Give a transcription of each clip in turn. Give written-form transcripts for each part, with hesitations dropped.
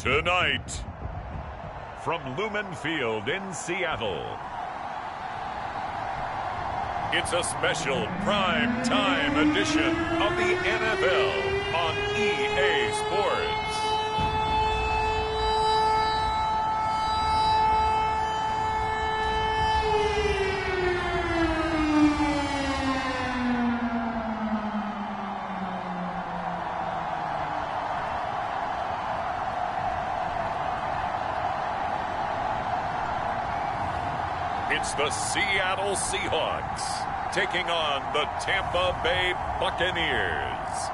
Tonight, from Lumen Field in Seattle, it's a special prime time edition of the NFL on EA Sports. It's the Seattle Seahawks taking on the Tampa Bay Buccaneers.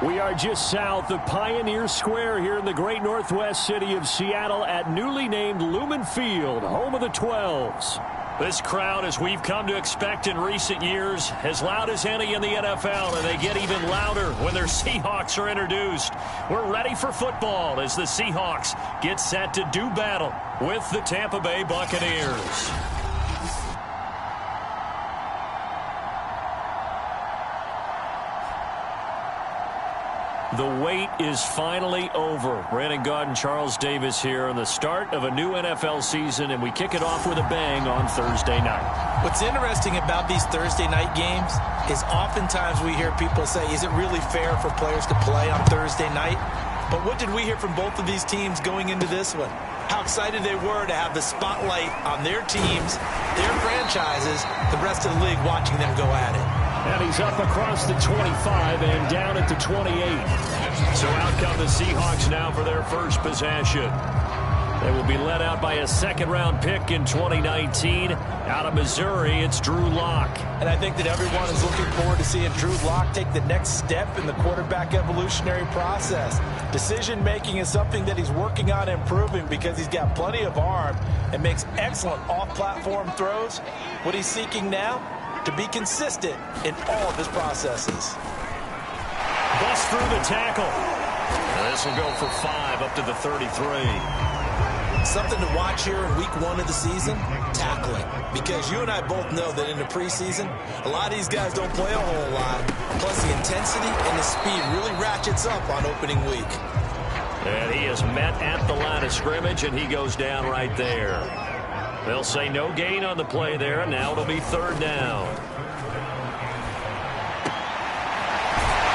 We are just south of Pioneer Square here in the great northwest city of Seattle at newly named Lumen Field, home of the 12s. This crowd, as we've come to expect in recent years, as loud as any in the NFL, and they get even louder when their Seahawks are introduced. We're ready for football as the Seahawks get set to do battle with the Tampa Bay Buccaneers. The wait is finally over. Brandon Gaudin, Charles Davis here on the start of a new NFL season, and we kick it off with a bang on Thursday night. What's interesting about these Thursday night games is oftentimes we hear people say, is it really fair for players to play on Thursday night? But what did we hear from both of these teams going into this one? How excited they were to have the spotlight on their teams, their franchises, the rest of the league watching them go at it. And he's up across the 25 and down at the 28. So out come the Seahawks now for their first possession. They will be led out by a second-round pick in 2019. Out of Missouri, it's Drew Lock. And I think that everyone is looking forward to seeing Drew Lock take the next step in the quarterback evolutionary process. Decision-making is something that he's working on improving because he's got plenty of arm and makes excellent off-platform throws. What he's seeking now? To be consistent in all of his processes. Bust through the tackle. This will go for 5 up to the 33. Something to watch here in week 1 of the season, tackling. Because you and I both know that in the preseason, a lot of these guys don't play a whole lot. Plus the intensity and the speed really ratchets up on opening week. And he is met at the line of scrimmage, and he goes down right there. They'll say no gain on the play there, and now it'll be third down.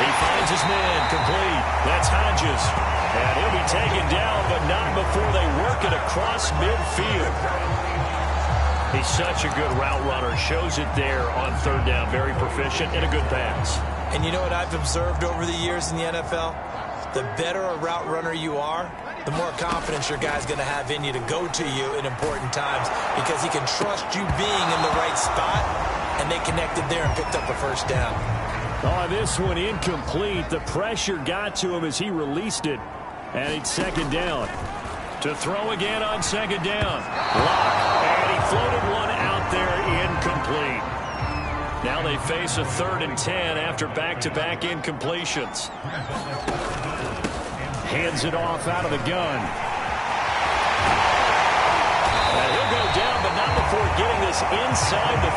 He finds his man complete. That's Hodges. And he'll be taken down, but not before they work it across midfield. He's such a good route runner. Shows it there on third down. Very proficient and a good pass. And you know what I've observed over the years in the NFL? The better a route runner you are, the more confidence your guy's going to have in you to go to you in important times because he can trust you being in the right spot, and they connected there and picked up a first down. Oh, this one incomplete. The pressure got to him as he released it, and it's second down. To throw again on second down. Lock, and he floated one out there incomplete. Now they face a 3rd and 10 after back-to-back incompletions. Hands it off out of the gun. And he'll go down, but not before getting this inside the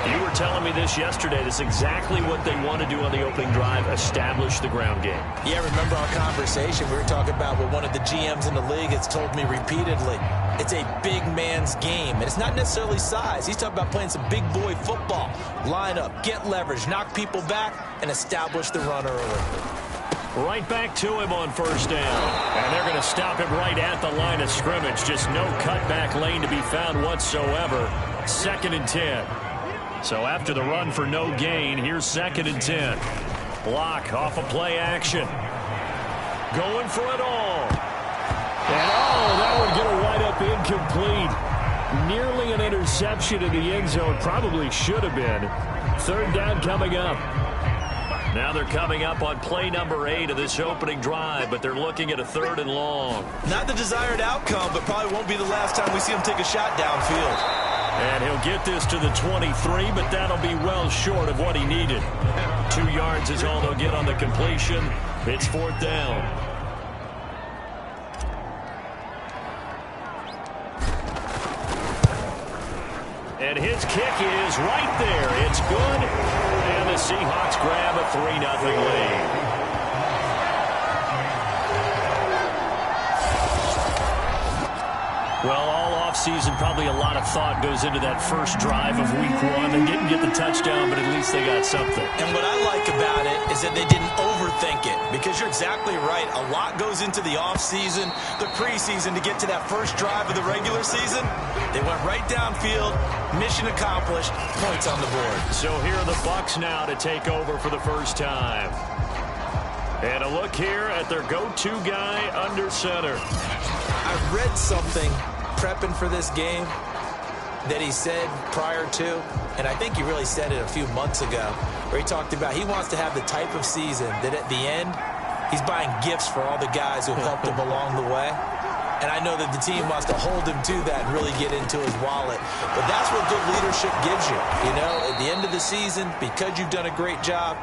30. You were telling me this yesterday. This is exactly what they want to do on the opening drive, establish the ground game. Yeah, remember our conversation? We were talking about what one of the GMs in the league has told me repeatedly. It's a big man's game, and it's not necessarily size. He's talking about playing some big boy football. Line up, get leverage, knock people back, and establish the run early. Right back to him on first down. And they're going to stop him right at the line of scrimmage. Just no cutback lane to be found whatsoever. 2nd and 10. So after the run for no gain, here's 2nd and 10. Block off of play action. Going for it all. And that would get a wide-up incomplete. Nearly an interception in the end zone. Probably should have been. 3rd down coming up. Now they're coming up on play number 8 of this opening drive, but they're looking at a 3rd and long. Not the desired outcome, but probably won't be the last time we see him take a shot downfield. And he'll get this to the 23, but that'll be well short of what he needed. 2 yards is all they'll get on the completion. It's 4th down. And his kick is right there. It's good. And the Seahawks grab a 3-0 lead. Well, all offseason, probably a lot of thought goes into that first drive of week 1. They didn't get the touchdown, but at least they got something. And what I like about it is that they didn't overthink it, because you're exactly right. A lot goes into the offseason, the preseason, to get to that first drive of the regular season. They went right downfield, mission accomplished, points on the board. So here are the Bucs now to take over for the first time. And a look here at their go-to guy under center. I read something prepping for this game that he said prior to, and I think he really said it a few months ago, where he talked about he wants to have the type of season that at the end, he's buying gifts for all the guys who helped him along the way. And I know that the team wants to hold him to that and really get into his wallet. But that's what good leadership gives you. You know, at the end of the season, because you've done a great job,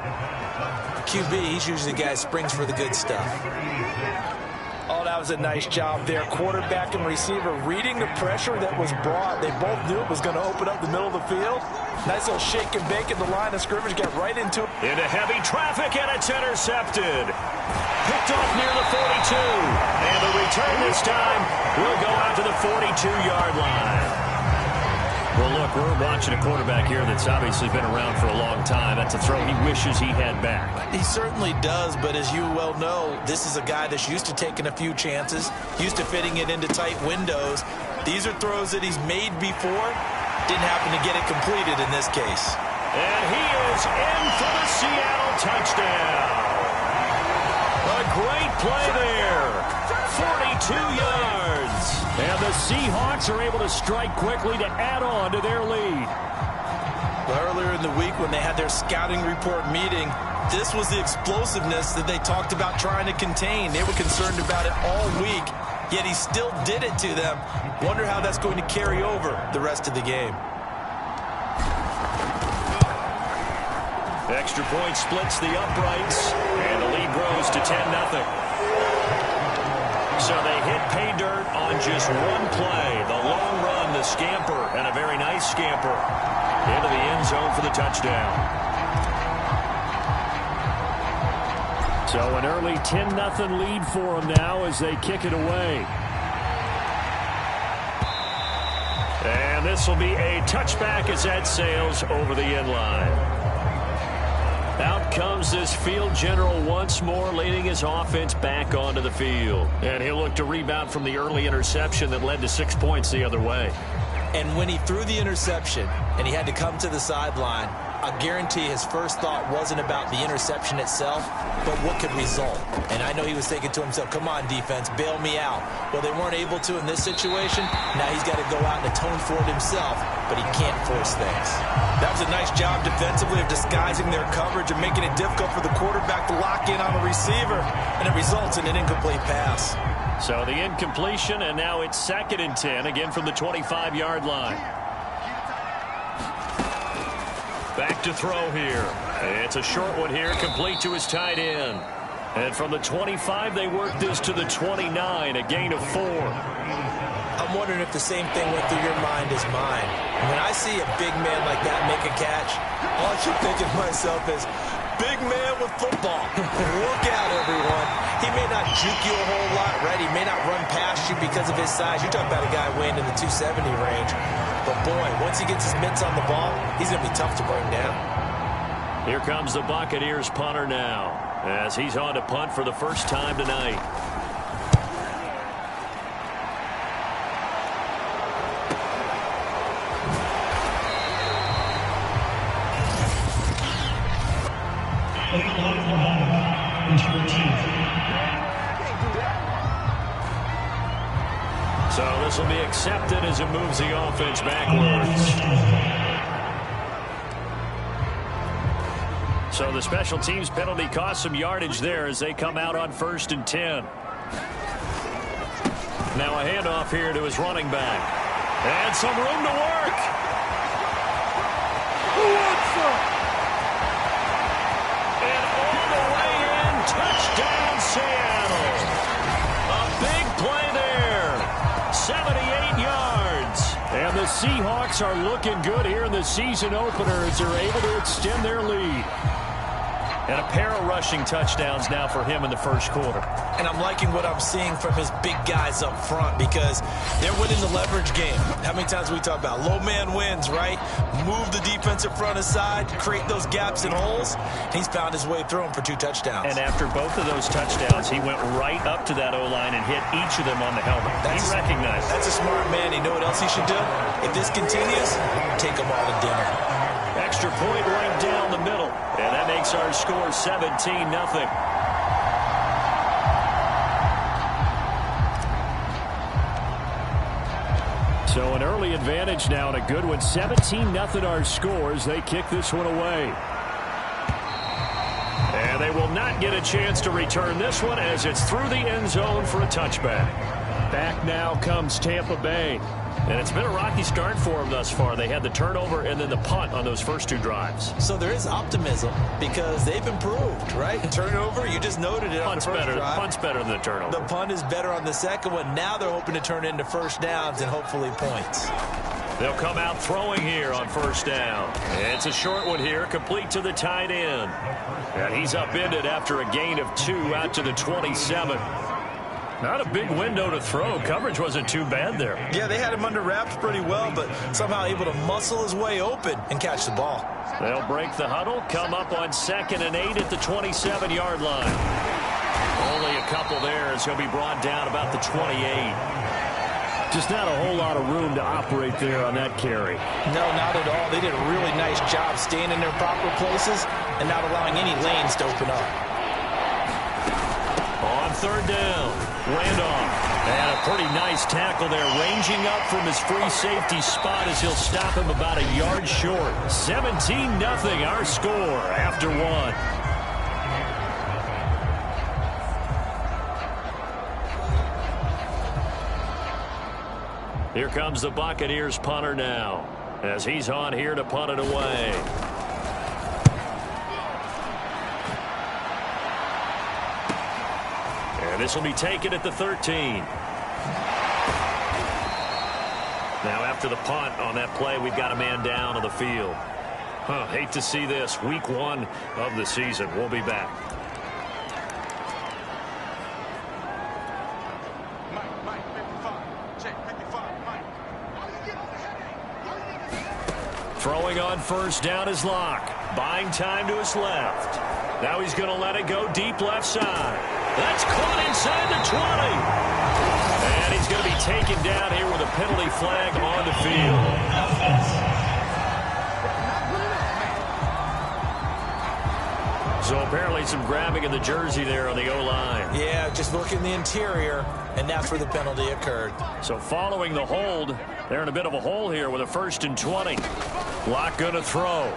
QB, he's usually the guy who springs for the good stuff. Oh, that was a nice job there. Quarterback and receiver reading the pressure that was brought. They both knew it was going to open up the middle of the field. Nice little shake and bake at the line of scrimmage. Got right into it. Into heavy traffic, and it's intercepted. Picked off near the 42. And the return this time will go out to the 42-yard line. Well, look, we're watching a quarterback here that's obviously been around for a long time. That's a throw he wishes he had back. He certainly does, but as you well know, this is a guy that's used to taking a few chances, used to fitting it into tight windows. These are throws that he's made before. Didn't happen to get it completed in this case. And he is in for the Seattle touchdown. A great play there. 42 yards. And the Seahawks are able to strike quickly to add on to their lead. Well, earlier in the week when they had their scouting report meeting, this was the explosiveness that they talked about trying to contain. They were concerned about it all week, yet he still did it to them. Wonder how that's going to carry over the rest of the game. Extra point splits the uprights, and the lead grows to 10-0. So they hit pay dirt on just one play. The long run, the scamper, and a very nice scamper into the end zone for the touchdown. So an early 10-0 lead for them now as they kick it away. And this will be a touchback as that sails over the end line. Out comes this field general once more, leading his offense back onto the field. And he'll look to rebound from the early interception that led to 6 points the other way. And when he threw the interception and he had to come to the sideline, I guarantee his first thought wasn't about the interception itself, but what could result. And I know he was thinking to himself, come on, defense, bail me out. Well, they weren't able to in this situation. Now he's got to go out and atone for it himself, but he can't force things. That was a nice job defensively of disguising their coverage and making it difficult for the quarterback to lock in on the receiver, and it results in an incomplete pass. So the incompletion, and now it's 2nd and 10, again from the 25-yard line. Back to throw here. It's a short one here, complete to his tight end. And from the 25, they work this to the 29, a gain of 4. I'm wondering if the same thing went through your mind as mine. When I see a big man like that make a catch, all I keep thinking to myself is, big man with football. Look out, everyone. He may not juke you a whole lot, right? He may not run past you because of his size. You're talking about a guy weighing in the 270 range. But, boy, once he gets his mitts on the ball, he's going to be tough to bring down. Here comes the Buccaneers punter now, as he's on to punt for the first time tonight. So this will be accepted as it moves the offense backwards. So the special teams penalty cost some yardage there as they come out on 1st and 10. Now a handoff here to his running back. And some room to work. And all the way in, touchdown Seattle. A big play there. 78 yards. And the Seahawks are looking good here in the season opener as they're able to extend their lead. And a pair of rushing touchdowns now for him in the first quarter. And I'm liking what I'm seeing from his big guys up front because they're winning the leverage game. How many times we talk about low man wins, right? Move the defensive front aside, create those gaps and holes. He's found his way through them for 2 touchdowns. And after both of those touchdowns, he went right up to that O-line and hit each of them on the helmet. He recognized it. That's a smart man. You know what else he should do? If this continues, take them all to dinner. Extra point right down the middle. And that makes our score 17-0. So an early advantage now and a good one. 17-0 our scores. They kick this one away. And they will not get a chance to return this one as it's through the end zone for a touchback. Back now comes Tampa Bay. And it's been a rocky start for them thus far. They had the turnover and then the punt on those first 2 drives. So there is optimism because they've improved, right? Turnover, you just noted it on the first drive. Punt's better than the turnover. The punt is better on the second one. Now they're hoping to turn into first downs and hopefully points. They'll come out throwing here on first down. It's a short one here, complete to the tight end. And he's upended after a gain of 2 out to the 27. Not a big window to throw. Coverage wasn't too bad there. Yeah, they had him under wraps pretty well, but somehow able to muscle his way open and catch the ball. They'll break the huddle, come up on 2nd and 8 at the 27-yard line. Only a couple there as he'll be brought down about the 28. Just not a whole lot of room to operate there on that carry. No, not at all. They did a really nice job staying in their proper places and not allowing any lanes to open up. On 3rd down, Randolph. And a pretty nice tackle there, ranging up from his free safety spot as he'll stop him about a yard short. 17-0 our score after 1. Here comes the Buccaneers punter now as he's on here to punt it away. And this will be taken at the 13. Now after the punt on that play, we've got a man down on the field. Hate to see this. Week 1 of the season. We'll be back. Throwing on first down is Locke. Buying time to his left. Now he's going to let it go deep left side. That's caught inside the 20. And he's going to be taken down here with a penalty flag on the field. So apparently some grabbing of the jersey there on the O-line. Yeah, just look in the interior, and that's where the penalty occurred. So following the hold, they're in a bit of a hole here with a 1st and 20. Locke going to throw.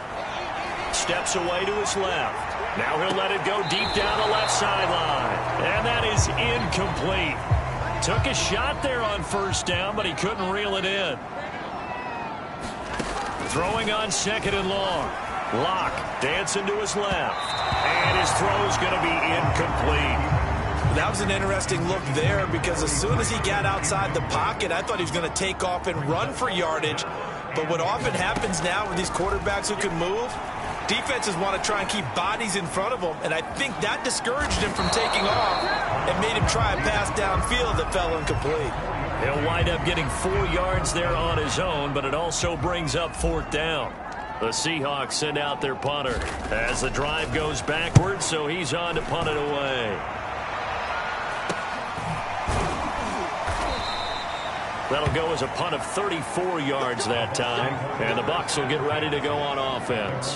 Steps away to his left. Now he'll let it go deep down the left sideline. And that is incomplete. Took a shot there on first down, but he couldn't reel it in. Throwing on 2nd and long. Locke dancing to his left. And his throw's going to be incomplete. That was an interesting look there because as soon as he got outside the pocket, I thought he was going to take off and run for yardage. But what often happens now with these quarterbacks who can move, defenses want to try and keep bodies in front of them, and I think that discouraged him from taking off and made him try a pass downfield that fell incomplete. He'll wind up getting 4 yards there on his own, but it also brings up 4th down. The Seahawks send out their punter as the drive goes backwards, so he's on to punt it away. That'll go as a punt of 34 yards that time, and the Bucs will get ready to go on offense.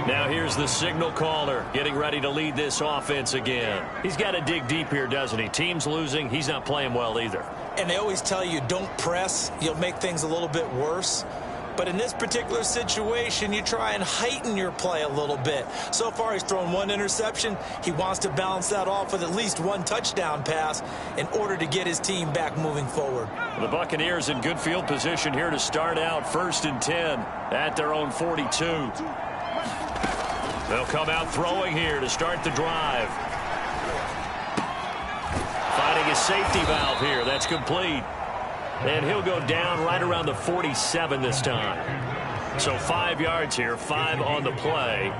Now here's the signal caller getting ready to lead this offense again. He's got to dig deep here, doesn't he? Team's losing. He's not playing well either. And they always tell you don't press. You'll make things a little bit worse. But in this particular situation, you try and heighten your play a little bit. So far, he's thrown 1 interception. He wants to balance that off with at least 1 touchdown pass in order to get his team back moving forward. The Buccaneers in good field position here to start out 1st and 10 at their own 42. They'll come out throwing here to start the drive. Finding a safety valve here. That's complete. And he'll go down right around the 47 this time. So 5 yards here, 5 on the play.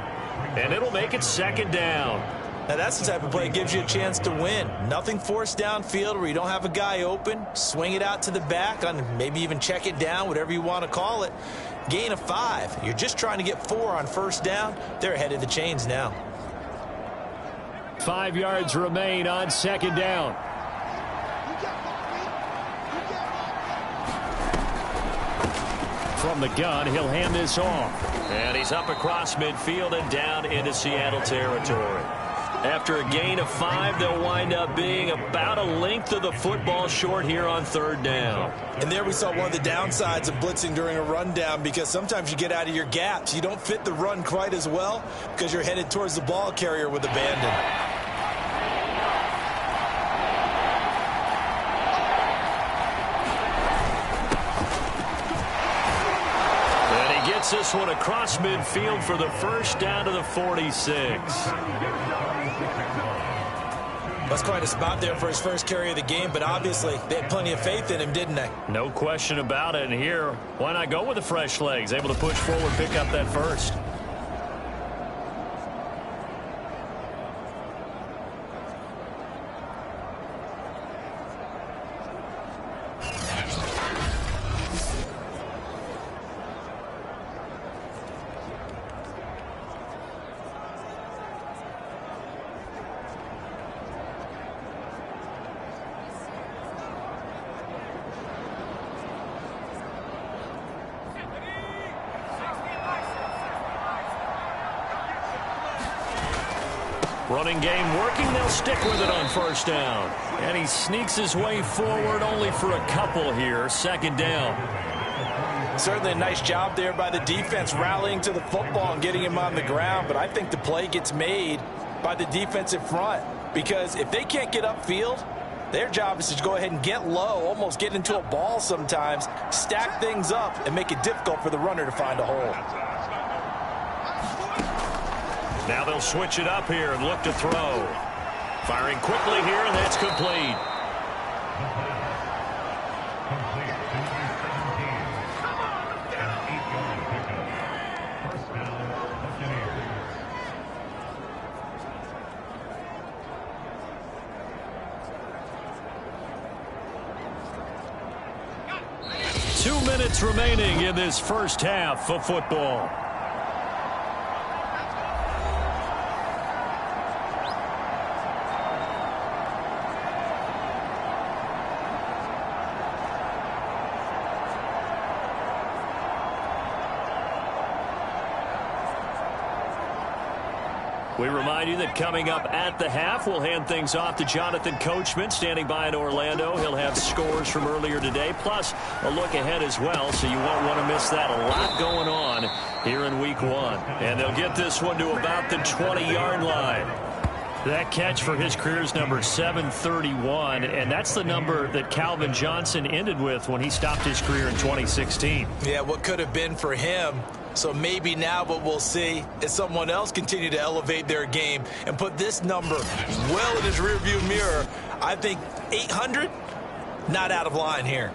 And it'll make it second down. Now that's the type of play that gives you a chance to win. Nothing forced downfield where you don't have a guy open. Swing it out to the back, maybe even check it down, whatever you want to call it. Gain of 5. You're just trying to get 4 on first down. They're ahead of the chains now. 5 yards remain on second down. From the gun, he'll hand this off. And he's up across midfield and down into Seattle territory. After a gain of 5, they'll wind up being about a length of the football short here on third down. And there we saw one of the downsides of blitzing during a rundown, because sometimes you get out of your gaps. You don't fit the run quite as well because you're headed towards the ball carrier with abandon. This one across midfield for the first down to the 46. That's quite a spot there for his first carry of the game, but obviously they had plenty of faith in him, didn't they? No question about it. And here, why not go with the fresh legs? Able to push forward, pick up that first. Running game working. They'll stick with it on first down. And he sneaks his way forward only for a couple here. Second down. Certainly a nice job there by the defense rallying to the football and getting him on the ground. But I think the play gets made by the defensive front, because if they can't get upfield, their job is to go ahead and get low, almost get into a ball sometimes, stack things up, and make it difficult for the runner to find a hole. Now they'll switch it up here and look to throw. Firing quickly here, and that's complete. Two minutes remaining in this first half of football. We remind you that coming up at the half, we'll hand things off to Jonathan Coachman, standing by in Orlando. He'll have scores from earlier today, plus a look ahead as well, so you won't want to miss that. A lot going on here in Week 1. And they'll get this one to about the 20-yard line. That catch for his career's number 731, and that's the number that Calvin Johnson ended with when he stopped his career in 2016. Yeah, what could have been for him. So maybe now what we'll see is someone else continue to elevate their game and put this number well in his rearview mirror. I think 800, not out of line here.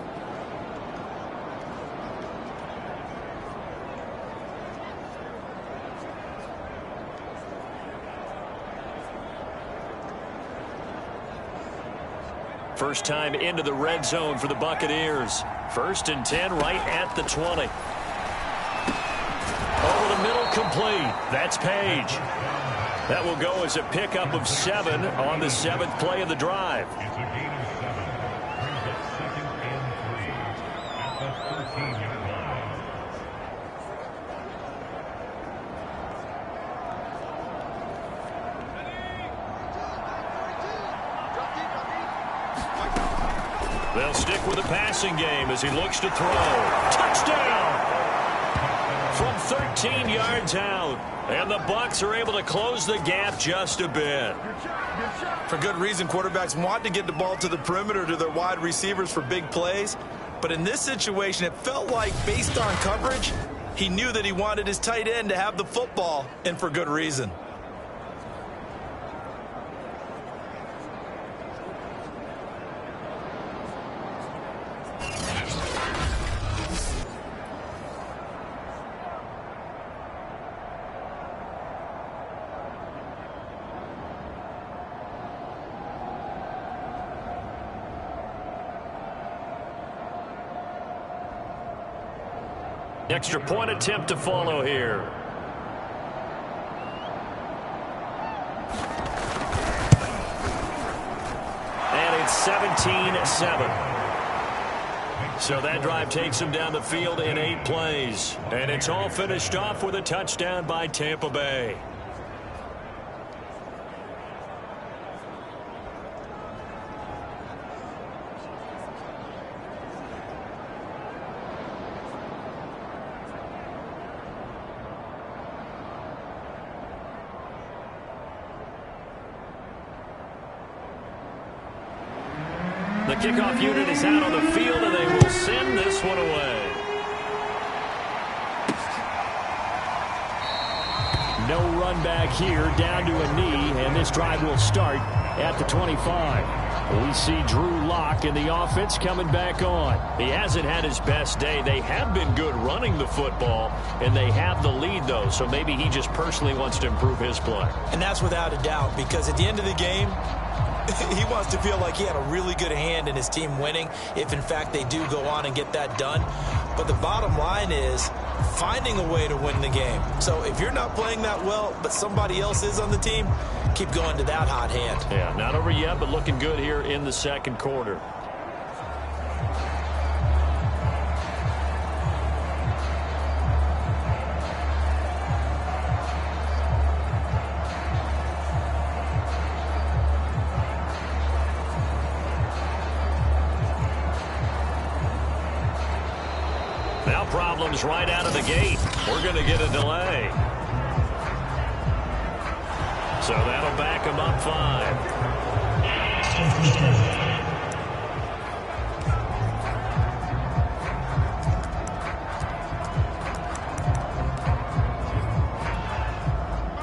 First time into the red zone for the Buccaneers. 1st and 10 right at the 20. Over the middle, complete. That's Page. That will go as a pickup of 7 on the 7th play of the drive. They'll stick with the passing game as he looks to throw. Touchdown! From 13 yards out. And the Bucs are able to close the gap just a bit. For good reason, quarterbacks want to get the ball to the perimeter to their wide receivers for big plays. But in this situation, it felt like, based on coverage, he knew that he wanted his tight end to have the football, and for good reason. Extra point attempt to follow here. And it's 17-7. So that drive takes him down the field in 8 plays. And it's all finished off with a touchdown by Tampa Bay. The kickoff unit is out on the field, and they will send this one away. No run back here, down to a knee, and this drive will start at the 25. We see Drew Lock in the offense coming back on. He hasn't had his best day. They have been good running the football, and they have the lead, though, so maybe he just personally wants to improve his play. And that's without a doubt, because at the end of the game, he wants to feel like he had a really good hand in his team winning if, in fact, they do go on and get that done. But the bottom line is finding a way to win the game. So if you're not playing that well, but somebody else is on the team, keep going to that hot hand. Yeah, not over yet, but looking good here in the second quarter. Now problems right out of the gate. We're going to get a delay. So that'll back him up 5.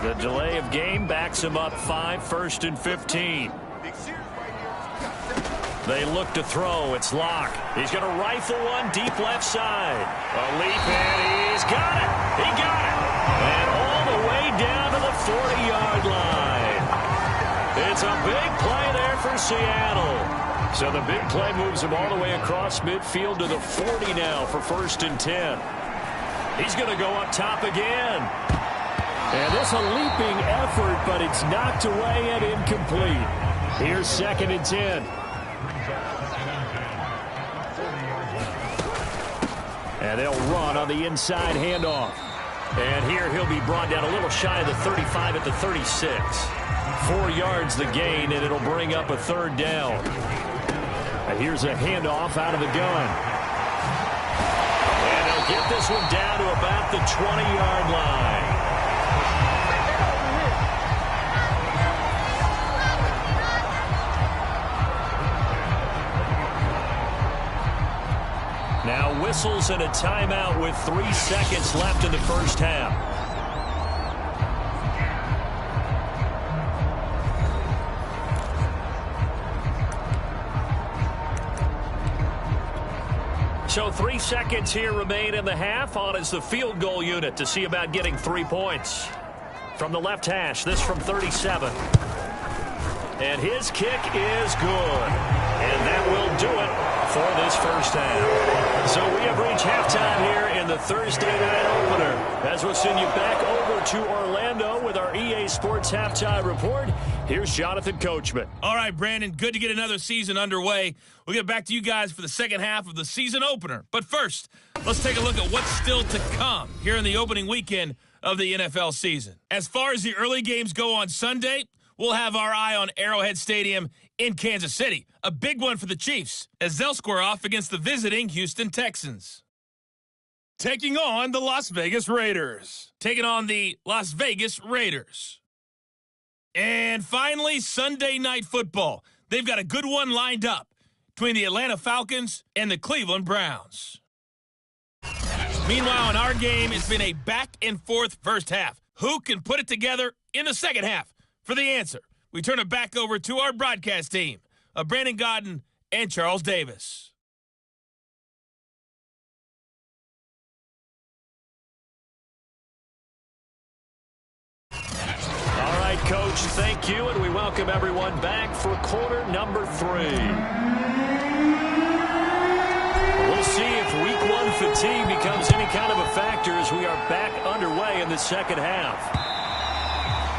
The delay of game backs him up 5, 1st and 15. They look to throw. It's Lock. He's going to rifle one deep left side. A leap, and he's got it. He got it. And all the way down to the 40-yard line. It's a big play there for Seattle. So the big play moves him all the way across midfield to the 40 now for 1st and 10. He's going to go up top again. And this a leaping effort, but it's knocked away and incomplete. Here's 2nd and 10. And they'll run on the inside handoff. And here he'll be brought down a little shy of the 35 at the 36. 4 yards the gain, and it'll bring up a 3rd down. And here's a handoff out of the gun. And they'll get this one down to about the 20-yard line. Now whistles and a timeout with 3 seconds left in the first half. So 3 seconds here remain in the half. On is the field goal unit to see about getting 3 points. From the left hash, this from 37. And his kick is good. And that will do it for this first half. So we have reached halftime here in the Thursday night opener. As we'll send you back over to Orlando with our EA Sports Halftime Report. Here's Jonathan Coachman. All right, Brandon, good to get another season underway. We'll get back to you guys for the second half of the season opener. But first, let's take a look at what's still to come here in the opening weekend of the NFL season. As far as the early games go on Sunday, we'll have our eye on Arrowhead Stadium in Kansas City. A big one for the Chiefs as they'll square off against the visiting Houston Texans. Taking on the Las Vegas Raiders. Taking on the Las Vegas Raiders. And finally, Sunday Night Football. They've got a good one lined up between the Atlanta Falcons and the Cleveland Browns. Meanwhile, in our game, it's been a back-and-forth first half. Who can put it together in the second half? For the answer, we turn it back over to our broadcast team of Brandon Godden and Charles Davis. All right, Coach, thank you, and we welcome everyone back for quarter number 3. We'll we'll see if week one fatigue becomes any kind of a factor as we are back underway in the second half.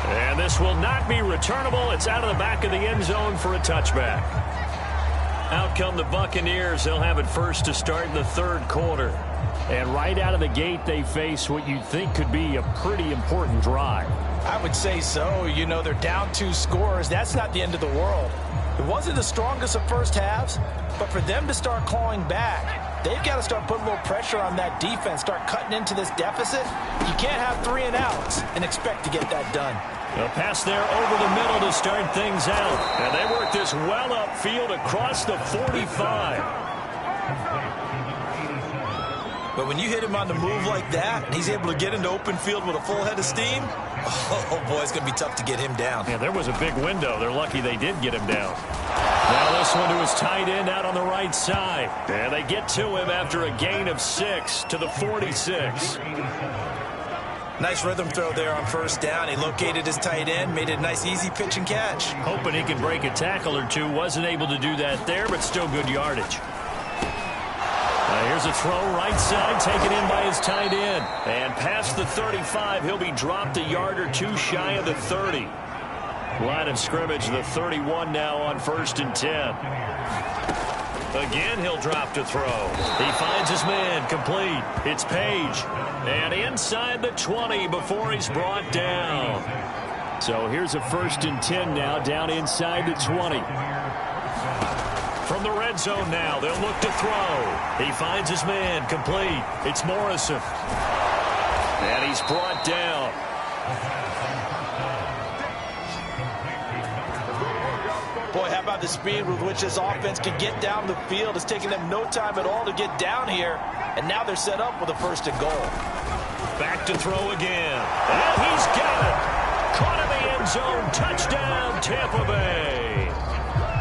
And this will not be returnable. It's out of the back of the end zone for a touchback. Out come the Buccaneers. They'll have it first to start in the third quarter. And right out of the gate, they face what you'd think could be a pretty important drive. I would say so. You know, they're down 2 scores. That's not the end of the world. It wasn't the strongest of first halves, but for them to start clawing back, they've got to start putting a little pressure on that defense, start cutting into this deficit. You can't have 3 and outs and expect to get that done. A pass there over the middle to start things out. And they work this well upfield across the 45. But when you hit him on the move like that, and he's able to get into open field with a full head of steam, oh boy, it's going to be tough to get him down. Yeah, there was a big window. They're lucky they did get him down. Now this one to his tight end out on the right side. And they get to him after a gain of 6 to the 46. Nice rhythm throw there on first down. He located his tight end, made it a nice easy pitch and catch. Hoping he could break a tackle or two. Wasn't able to do that there, but still good yardage. Here's a throw right side, taken in by his tight end. And past the 35, he'll be dropped a yard or two shy of the 30. Line of scrimmage, the 31 now on 1st and 10. Again, he'll drop to throw. He finds his man, complete. It's Page. And inside the 20 before he's brought down. So here's a 1st and 10 now, down inside the 20. From the red zone now, they'll look to throw. He finds his man, complete. It's Morrison. And he's brought down. Boy, how about the speed with which this offense can get down the field? It's taking them no time at all to get down here. And now they're set up with a 1st and goal. Back to throw again. And he's got it. Caught in the end zone. Touchdown, Tampa Bay.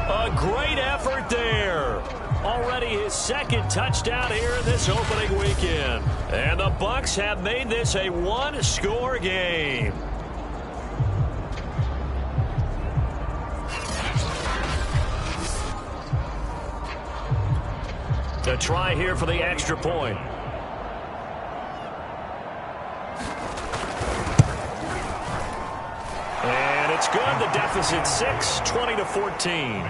A great effort there. Already his 2nd touchdown here in this opening weekend. And the Bucs have made this a 1-score game. A try here for the extra point. And it's good. The deficit 6, 20-14.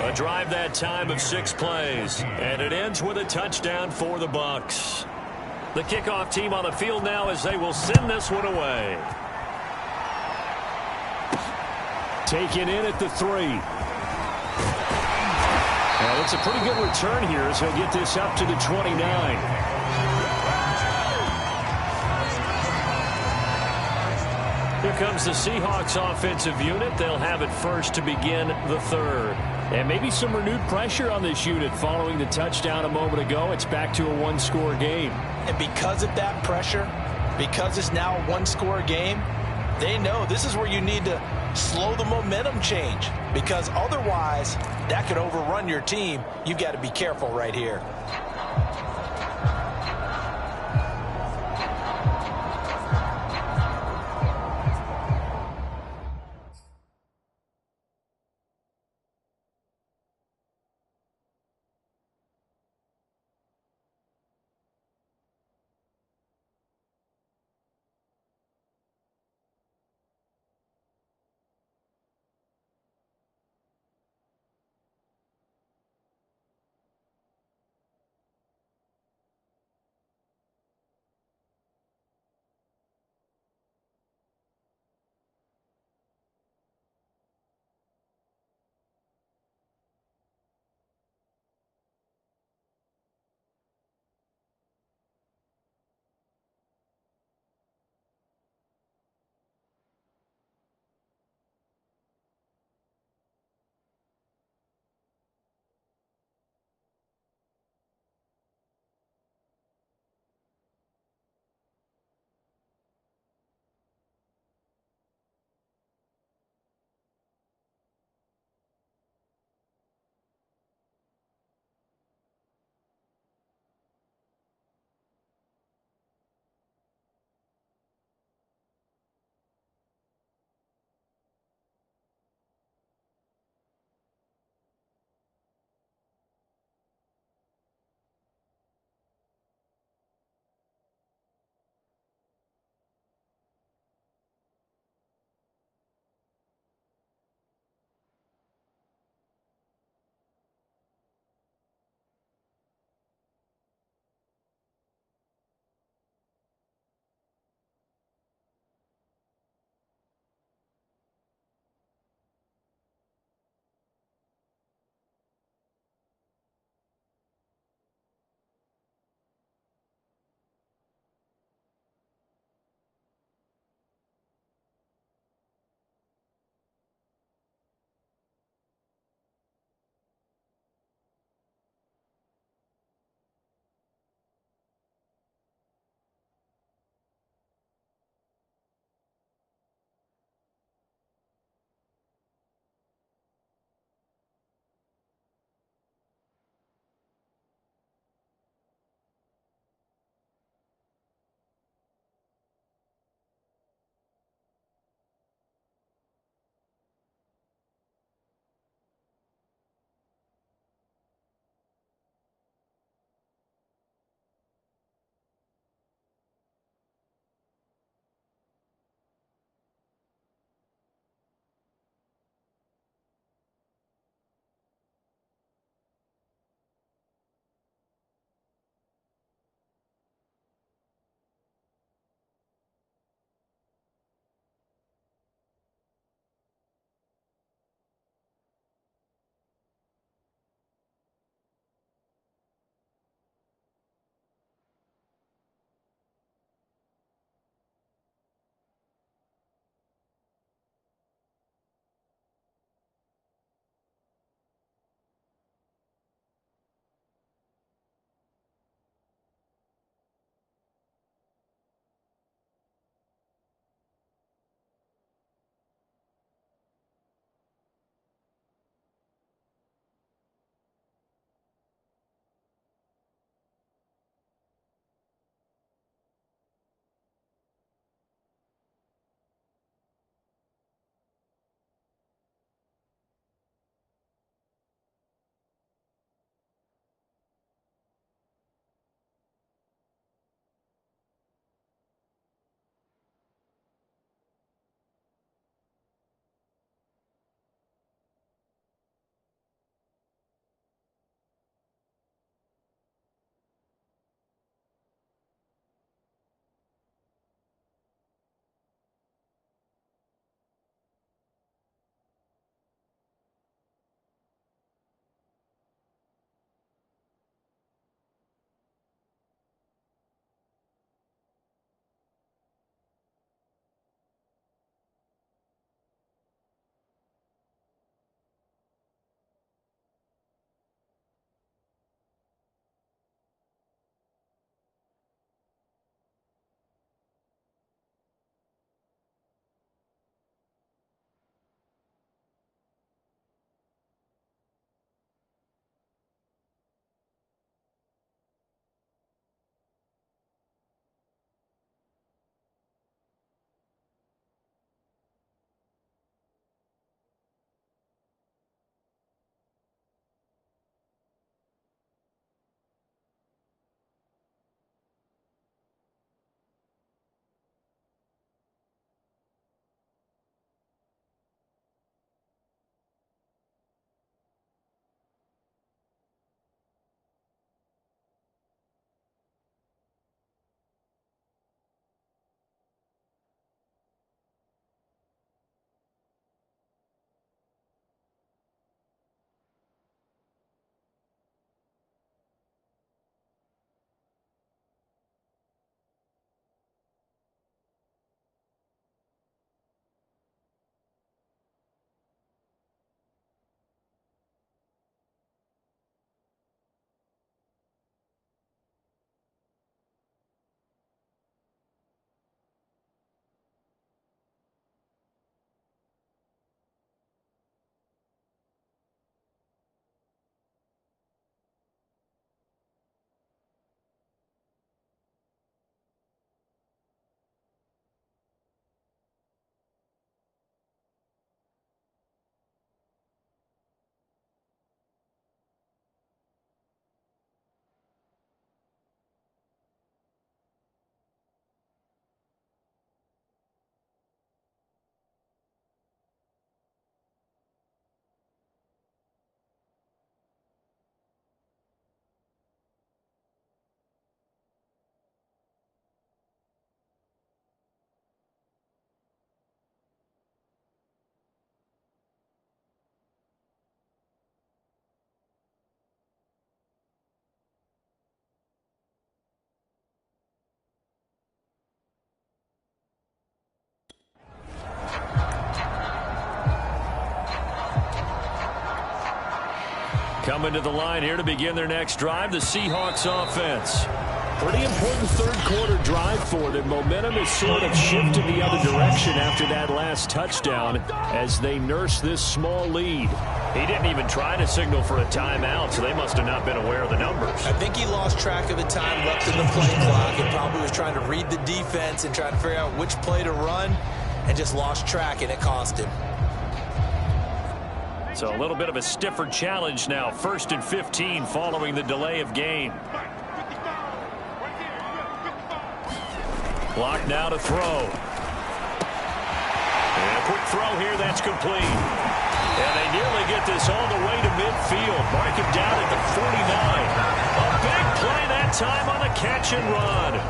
A drive that time of 6 plays. And it ends with a touchdown for the Bucs. The kickoff team on the field now as they will send this one away. Taken in at the 3. Well, it's a pretty good return here as he'll get this up to the 29. Here comes the Seahawks offensive unit. They'll have it first to begin the 3rd. And maybe some renewed pressure on this unit following the touchdown a moment ago. It's back to a 1-score game. And because of that pressure, because it's now a 1-score game, they know this is where you need to slow the momentum change, because otherwise that could overrun your team. You've got to be careful right here. Coming to the line here to begin their next drive, the Seahawks offense. Pretty important third quarter drive for them. Momentum is sort of shifted the other direction after that last touchdown as they nurse this small lead. He didn't even try to signal for a timeout, so they must have not been aware of the numbers. I think he lost track of the time left in the play clock and probably was trying to read the defense and trying to figure out which play to run and just lost track, and it cost him. So a little bit of a stiffer challenge now. 1st and 15 following the delay of game. Block now to throw. And a quick throw here, that's complete. And they nearly get this all the way to midfield. Mark him down at the 49. A big play that time on the catch and run.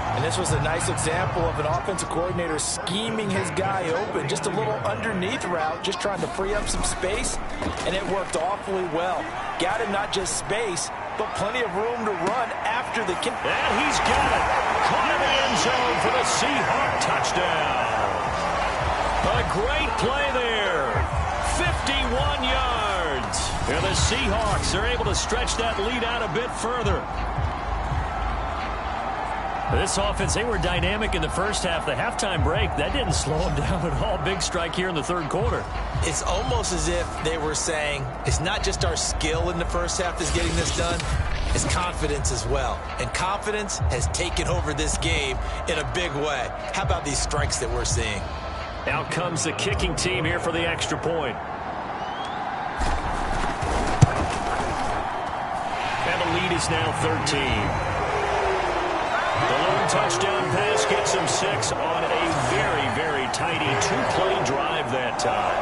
And this was a nice example of an offensive coordinator scheming his guy open. Just a little underneath route, just trying to free up some space, and it worked awfully well. Got him not just space, but plenty of room to run after the kick. And he's got it. Caught in the end zone for the Seahawk touchdown. A great play there. 51 yards. And the Seahawks are able to stretch that lead out a bit further. This offense, they were dynamic in the first half. The halftime break, that didn't slow them down at all. Big strike here in the third quarter. It's almost as if they were saying, it's not just our skill in the first half that's getting this done, it's confidence as well. And confidence has taken over this game in a big way. How about these strikes that we're seeing? Out comes the kicking team here for the extra point. And the lead is now 13. The lone touchdown pass gets him 6 on a very, very tidy 2-play drive that time.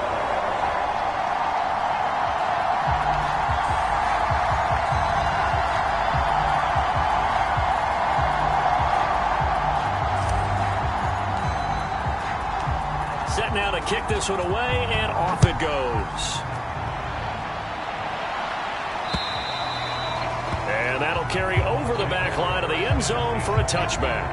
Set now to kick this one away, and off it goes. And that'll carry over the back line of the end zone for a touchback.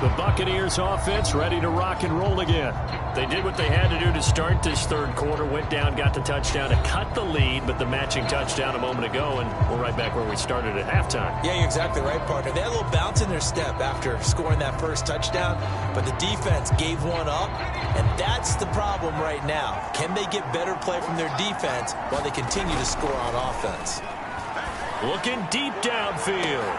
The Buccaneers offense ready to rock and roll again. They did what they had to do to start this third quarter. Went down, got the touchdown to cut the lead, but the matching touchdown a moment ago, and we're right back where we started at halftime. Yeah, you're exactly right, partner. They had a little bounce in their step after scoring that first touchdown, but the defense gave one up, and that's the problem right now. Can they get better play from their defense while they continue to score on offense? Looking deep downfield.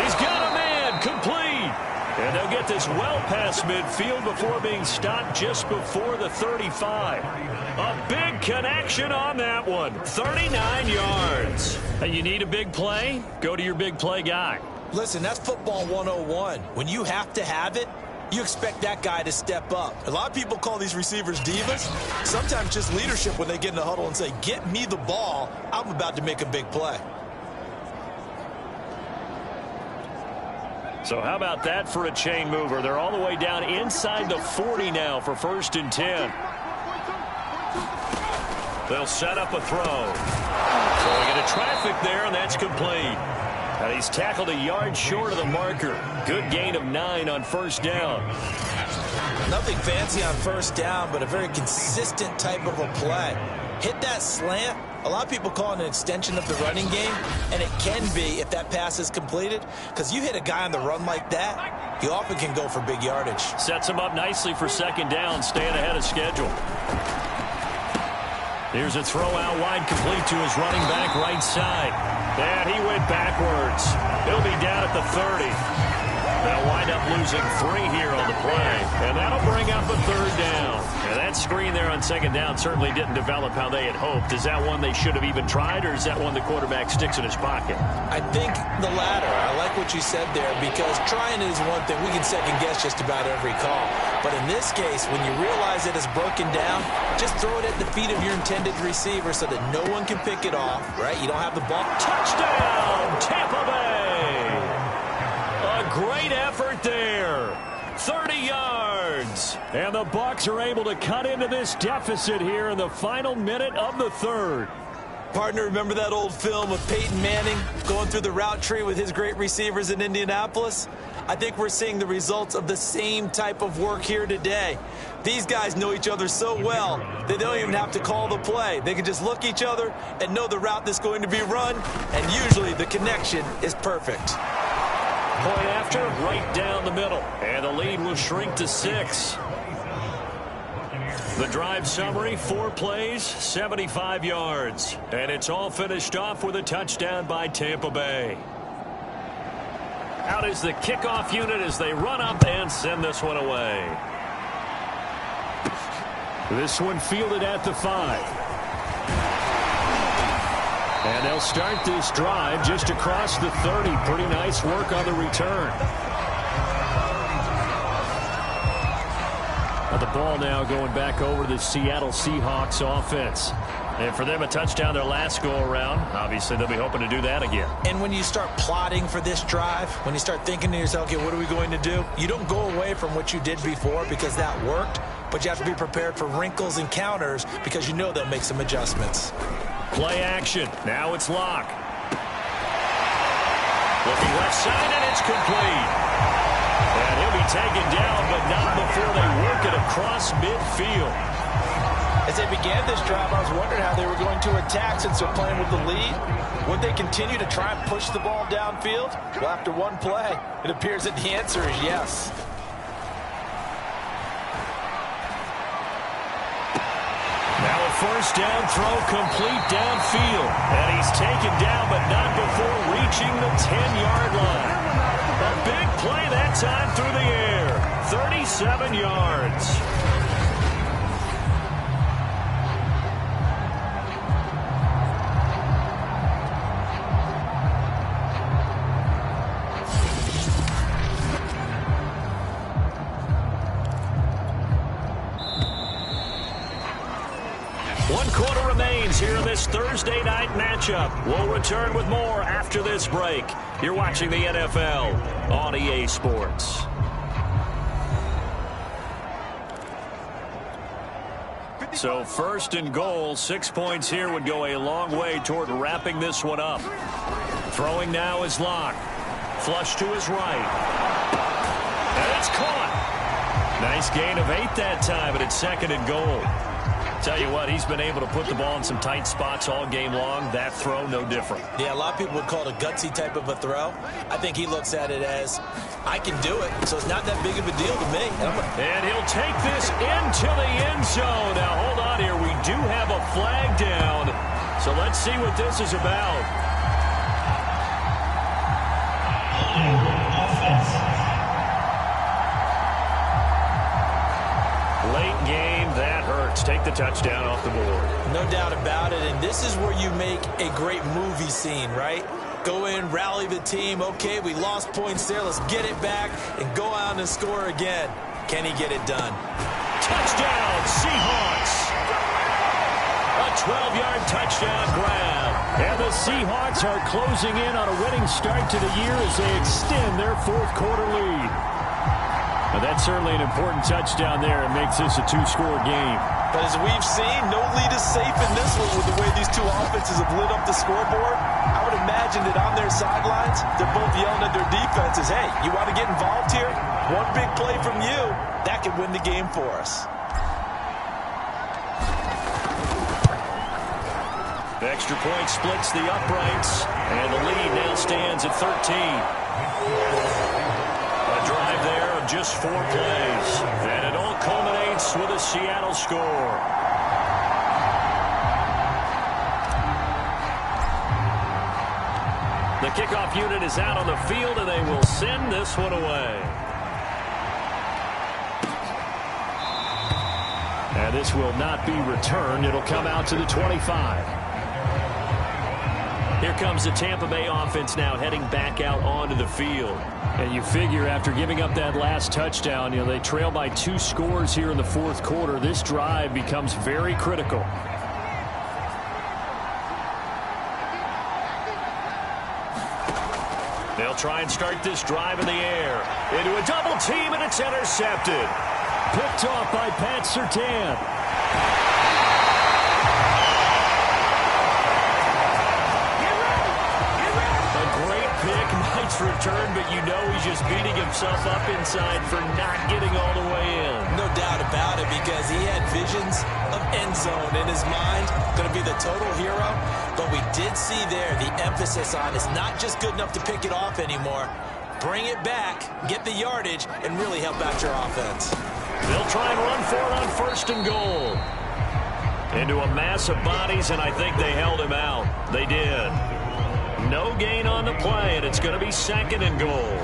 He's got a man, complete. And they'll get this well past midfield before being stopped just before the 35. A big connection on that one. 39 yards. And you need a big play? Go to your big play guy. Listen, that's football 101. When you have to have it, you expect that guy to step up. A lot of people call these receivers divas. Sometimes just leadership when they get in the huddle and say, get me the ball. I'm about to make a big play. So how about that for a chain mover? They're all the way down inside the 40 now for 1st and 10. They'll set up a throw. So we get a traffic there, and that's complete. And he's tackled a yard short of the marker. Good gain of 9 on 1st down. Nothing fancy on 1st down, but a very consistent type of a play. Hit that slant. A lot of people call it an extension of the running game, and it can be if that pass is completed, because you hit a guy on the run like that, you often can go for big yardage. Sets him up nicely for 2nd down, staying ahead of schedule. Here's a throw out wide, complete to his running back right side. And he went backwards. He'll be down at the 30. They'll wind up losing 3 here on the play. And that'll bring up a 3rd down. And that screen there on 2nd down certainly didn't develop how they had hoped. Is that one they should have even tried, or is that one the quarterback sticks in his pocket? I think the latter. I like what you said there, because trying is one thing. We can second guess just about every call. But in this case, when you realize that it's broken down, just throw it at the feet of your intended receiver so that no one can pick it off, right? You don't have the ball. Touchdown, Tampa Bay! A great effort there. 30 yards. And the Bucs are able to cut into this deficit here in the final minute of the 3rd. Partner, remember that old film of Peyton Manning going through the route tree with his great receivers in Indianapolis? I think we're seeing the results of the same type of work here today. These guys know each other so well, they don't even have to call the play. They can just look each other and know the route that's going to be run, and usually the connection is perfect. Point after, right down the middle. And the lead will shrink to 6. The drive summary, 4 plays, 75 yards. And it's all finished off with a touchdown by Tampa Bay. Out is the kickoff unit as they run up and send this one away. This one fielded at the 5. And they'll start this drive just across the 30. Pretty nice work on the return. The ball now going back over to the Seattle Seahawks offense. And for them, a touchdown their last go-around. Obviously, they'll be hoping to do that again. And when you start plotting for this drive, when you start thinking to yourself, okay, what are we going to do? You don't go away from what you did before because that worked, but you have to be prepared for wrinkles and counters because you know they'll make some adjustments. Play action. Now it's Locke. Looking left side, and it's complete. And he'll be taken down, but not before they work it across midfield. As they began this drive, I was wondering how they were going to attack since they're playing with the lead. Would they continue to try and push the ball downfield? Well, after one play, it appears that the answer is yes. Now a first down throw complete downfield. And he's taken down, but not before reaching the 10-yard line. A big play that time through the air. 37 yards. One quarter remains here in this Thursday night matchup. We'll return with more after this break. You're watching the NFL on EA Sports. So first and goal, 6 points here would go a long way toward wrapping this one up. Throwing now is Locke. Flush to his right. And it's caught. Nice gain of 8 that time, but it's second and goal. Tell you what, he's been able to put the ball in some tight spots all game long. That throw, no different. Yeah, a lot of people would call it a gutsy type of a throw. I think he looks at it as, I can do it, so it's not that big of a deal to me. And he'll take this into the end zone. Now, hold on here. We do have a flag down, so let's see what this is about. Late game, that hurts. Take the touchdown off the board. No doubt about it, and this is where you make a great movie scene, right? Go in, rally the team. Okay, we lost points there. Let's get it back and go out and score again. Can he get it done? Touchdown, Seahawks. A 12-yard touchdown grab. And the Seahawks are closing in on a winning start to the year as they extend their fourth-quarter lead. Now, that's certainly an important touchdown there. It makes this a 2-score game. But as we've seen, no lead is safe in this one with the way these two offenses have lit up the scoreboard. I would imagine that on their sidelines, they're both yelling at their defenses, hey, you want to get involved here? One big play from you, that could win the game for us. The extra point splits the uprights, and the lead now stands at 13. A drive there of just 4 plays, and it all culminates with a Seattle score. The kickoff unit is out on the field, and they will send this one away. And this will not be returned. It'll come out to the 25. Here comes the Tampa Bay offense now heading back out onto the field. And you figure after giving up that last touchdown, they trail by 2 scores here in the fourth quarter. This drive becomes very critical. They'll try and start this drive in the air. Into a double team, and it's intercepted. Picked off by Pat Surtain. return, but you know he's just beating himself up inside for not getting all the way in. No doubt about it, because he had visions of end zone in his mind, going to be the total hero. But we did see there the emphasis on it's not just good enough to pick it off anymore. Bring it back, get the yardage, and really help out your offense. They'll try and run for it on 1st and goal. Into a mass of bodies, and I think they held him out. They did. No gain on the play, and it's going to be 2nd and goal.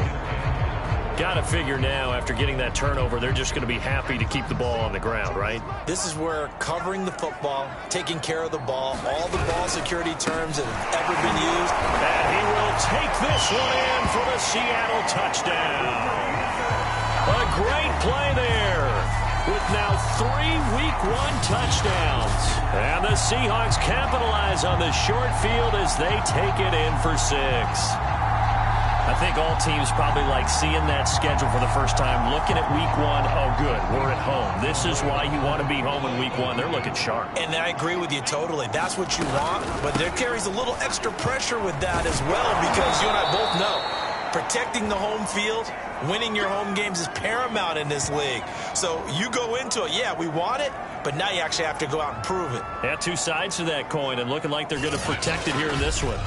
Got to figure now, after getting that turnover, they're just going to be happy to keep the ball on the ground, right? This is where covering the football, taking care of the ball, all the ball security terms that have ever been used. And he will take this one in for the Seattle touchdown. A great play there, with now 3 Week 1 touchdowns. And the Seahawks capitalize on the short field as they take it in for 6. I think all teams probably like seeing that schedule for the first time, looking at Week 1, oh good, we're at home. This is why you want to be home in Week 1. They're looking sharp. And I agree with you totally. That's what you want, but there carries a little extra pressure with that as well, because you and I both know protecting the home field, winning your home games is paramount in this league. So you go into it, yeah, we want it, but now you actually have to go out and prove it. Yeah, 2 sides to that coin, and looking like they're going to protect it here in this one.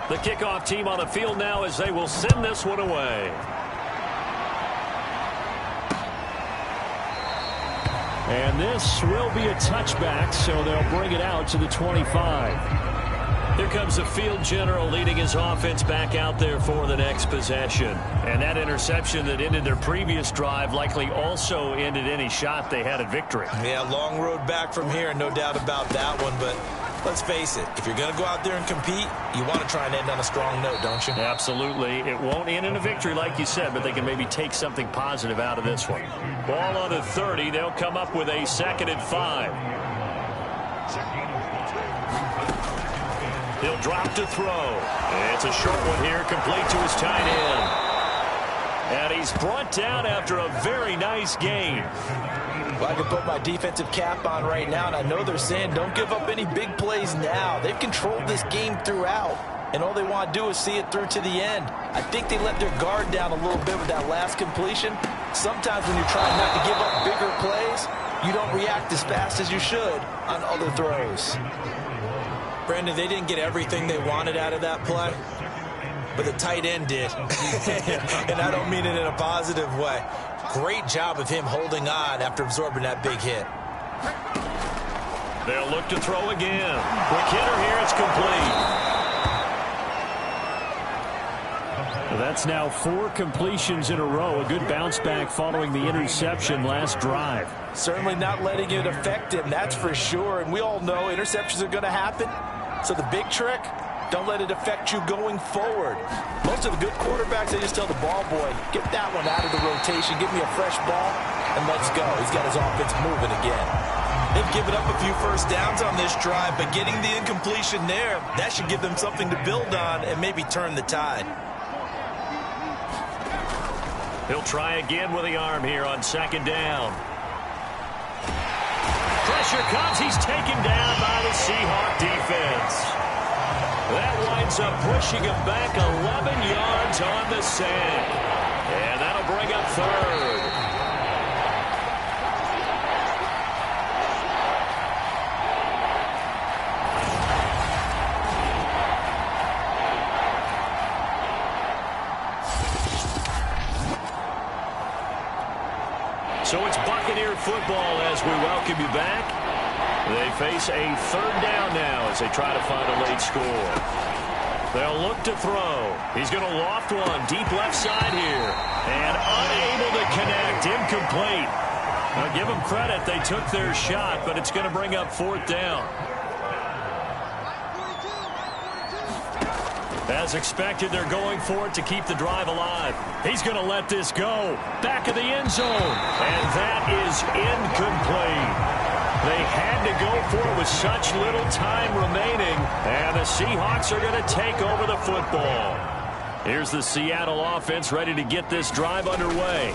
The kickoff team on the field now as they will send this one away. And this will be a touchback, so they'll bring it out to the 25. Here comes the field general leading his offense back out there for the next possession. And that interception that ended their previous drive likely also ended any shot they had at victory. Yeah, long road back from here, no doubt about that one, but let's face it, if you're going to go out there and compete, you want to try and end on a strong note, don't you? Absolutely. It won't end in a victory like you said, but they can maybe take something positive out of this one. Ball on the 30. They'll come up with a 2nd and 5. He'll drop to throw. It's a short one here, complete to his tight end. And he's brought down after a very nice gain. Well, I can put my defensive cap on right now, and I know they're saying don't give up any big plays now. They've controlled this game throughout, and all they want to do is see it through to the end. I think they let their guard down a little bit with that last completion. Sometimes when you're trying not to give up bigger plays, you don't react as fast as you should on other throws. Brandon, they didn't get everything they wanted out of that play, but the tight end did. And I don't mean it in a positive way. Great job of him holding on after absorbing that big hit. They'll look to throw again. Quick hitter here, it's complete. That's now 4 completions in a row. A good bounce back following the interception last drive. Certainly not letting it affect him, that's for sure. And we all know interceptions are going to happen. So the big trick, don't let it affect you going forward. Most of the good quarterbacks, they just tell the ball boy, get that one out of the rotation, give me a fresh ball, and let's go. He's got his offense moving again. They've given up a few first downs on this drive, but getting the incompletion there, that should give them something to build on and maybe turn the tide. He'll try again with the arm here on 2nd down. Pressure comes. He's taken down by the Seahawk defense. That winds up pushing him back 11 yards on the sack. And that'll bring up 3rd. So it's Buccaneer football as we welcome you back. They face a 3rd down now as they try to find a late score. They'll look to throw. He's going to loft one deep left side here. And unable to connect. Incomplete. Now give them credit. They took their shot, but it's going to bring up 4th down. As expected, they're going for it to keep the drive alive. He's going to let this go. Back of the end zone. And that is incomplete. They had to go for it with such little time remaining. And the Seahawks are going to take over the football. Here's the Seattle offense ready to get this drive underway.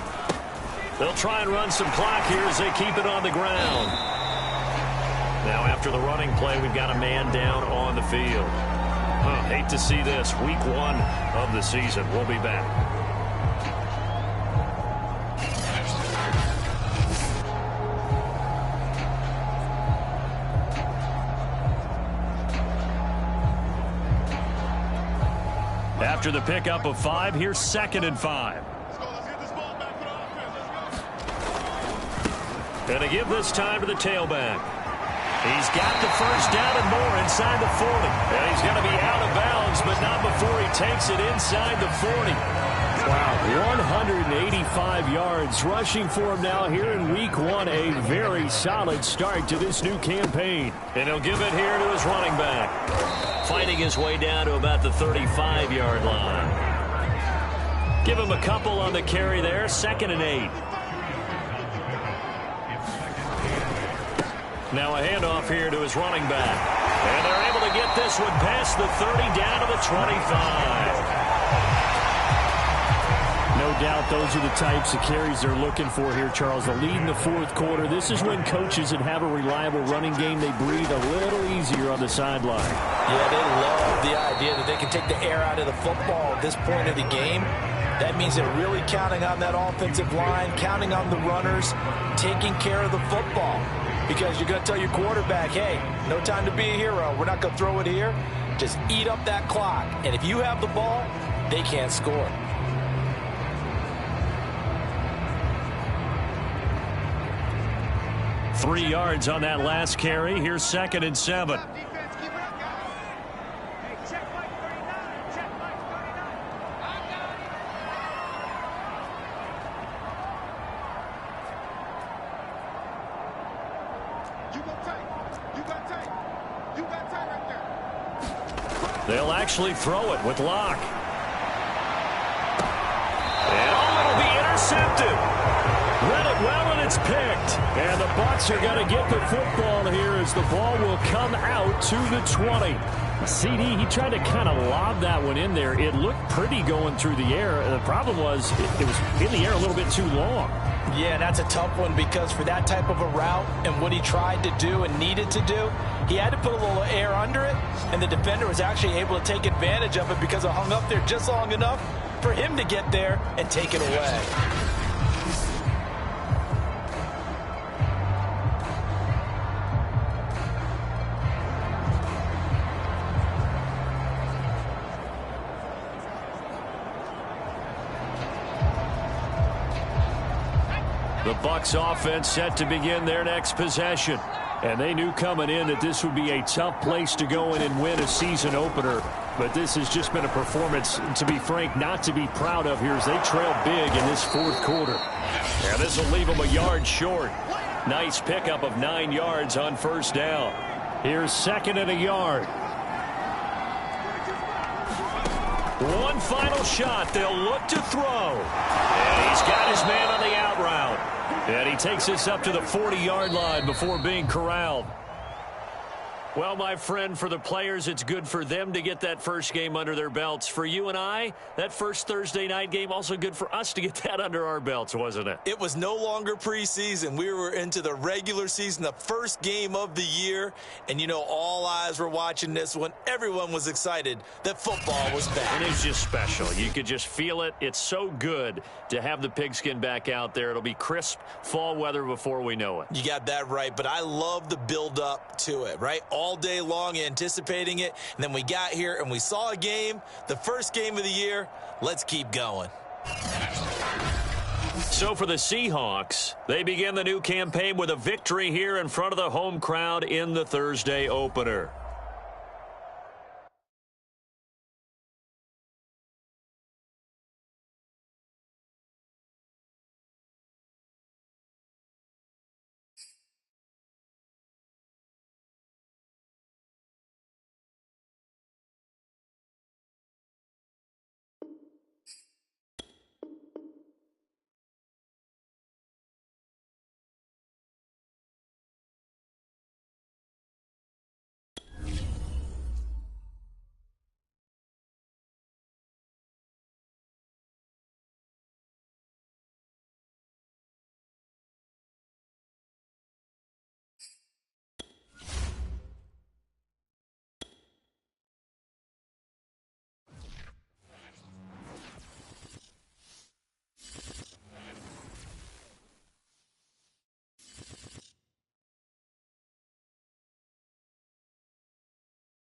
They'll try and run some clock here as they keep it on the ground. Now after the running play, we've got a man down on the field. Hate to see this. Week 1 of the season. We'll be back. After the pickup of 5, here's 2nd and 5. And to give this time to the tailback. He's got the first down and more inside the 40. And he's going to be out of bounds, but not before he takes it inside the 40. Wow, 185 yards rushing for him now here in Week 1. A very solid start to this new campaign. And he'll give it here to his running back. Fighting his way down to about the 35-yard line. Give him a couple on the carry there. 2nd and 8. Now a handoff here to his running back. And they're able to get this one past the 30 down to the 25. No doubt those are the types of carries they're looking for here, Charles. The lead in the 4th quarter. This is when coaches that have a reliable running game, they breathe a little easier on the sideline. Yeah, they love the idea that they can take the air out of the football at this point of the game. That means they're really counting on that offensive line, counting on the runners, taking care of the football. Because you're going to tell your quarterback, hey, no time to be a hero. We're not going to throw it here. Just eat up that clock. And if you have the ball, they can't score. Three yards on that last carry. Here's 2nd and 7. They'll actually throw it with Locke. And it'll be intercepted. Read it well, and it's picked. And the Bucs are going to get the football here as the ball will come out to the 20. CD, he tried to kind of lob that one in there. It looked pretty going through the air. The problem was it was in the air a little bit too long. Yeah, that's a tough one because for that type of a route and what he tried to do and needed to do, he had to put a little air under it, and the defender was actually able to take advantage of it because it hung up there just long enough for him to get there and take it away. The Bucs offense set to begin their next possession. And they knew coming in that this would be a tough place to go in and win a season opener. But this has just been a performance, to be frank, not to be proud of here as they trail big in this 4th quarter. Yeah, this will leave them a yard short. Nice pickup of 9 yards on 1st down. Here's 2nd and a yard. One final shot. They'll look to throw. And he's got his man on the out route. And he takes this up to the 40-yard line before being corralled. Well, my friend, for the players, it's good for them to get that first game under their belts. For you and I, that first Thursday night game, also good for us to get that under our belts, wasn't it? It was no longer preseason. We were into the regular season, the first game of the year. And, you know, all eyes were watching this one. Everyone was excited that football was back. And it's just special. You could just feel it. It's so good to have the pigskin back out there. It'll be crisp fall weather before we know it. You got that right, but I love the build-up to it, right? All day long anticipating it, and then we got here and we saw a game, the first game of the year. Let's keep going. So for the Seahawks, they begin the new campaign with a victory here in front of the home crowd in the Thursday opener.